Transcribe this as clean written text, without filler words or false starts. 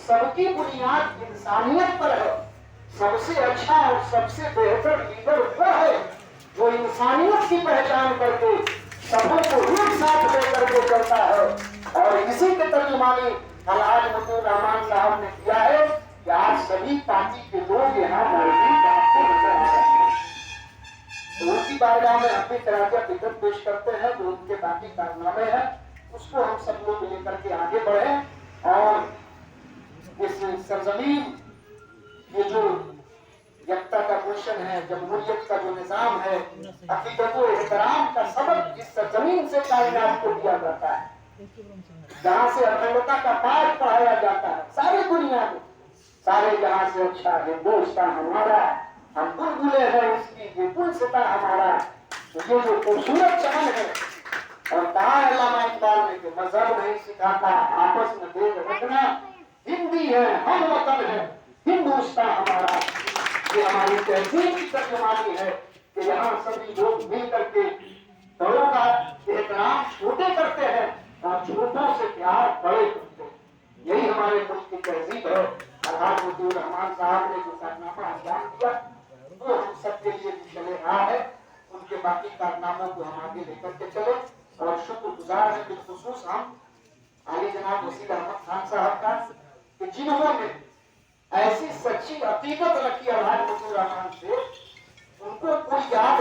सबकी बुनियाद इंसानियत पर है। सबसे अच्छा और सबसे बेहतर लीडर वो है जो इंसानियत की पहचान करके सबों को एक साथ लेकर के चलता है। और इसी के तर्जुमानी अलहाज मतीउर रहमान साहब ने किया है कि आज सभी पार्टी के लोग यहाँ मौजूद आपको नजर आ रहे हैं। तो उनकी बारगाह में अपनी तरह के विकट पेश करते हैं जो उनके बाकी कारनामे हैं, उसको हम सब लोग लेकर के आगे बढ़े और इस सरजमीन ये जो यकता का क्वेश्चन है, जमहूरियत का जो निजाम है, अकीदत व एहतराम का सबक जिस सरजमीन से कायनात को दिया जाता है, जहाँ से अखंडता का पाठ पढ़ाया जाता है सारी दुनिया में, सारे जहाँ से अच्छा हिंदुस्तान हमारा, हम बुलबुले हैं इसकी ये गुलसिता हमारा। तो ये जो खूबसूरत चमन है और कहा है अल्लामा इकबाल ने कि मजहब नहीं सिखाता आपस में भेद रखना, हिंदी है हम वतन है हिंदुस्तान हमारा। ये हमारी तहजीब की तर्जुमानी है कि यहाँ सभी लोग मिल करके बड़ों का एहतराम छोटे करते हैं और छोटों से प्यार बड़े करते हैं। यही हमारे मुल्क की तहजीब है। अलहाज मतीउर रहमान साहब ने जो कारनामा अंजाम दिया वो हम सबके लिए भी चले रहा है। उनके बाकी कारनामों को हम आगे लेकर के चले और शुक्रगुजार है बिलखुसूस हम आली जनाब वसील अहमद खान साहब का कि जिन्होंने ऐसी सच्ची अकीदत रखी अलहाज मतीउर रहमान से, उनको कोई याद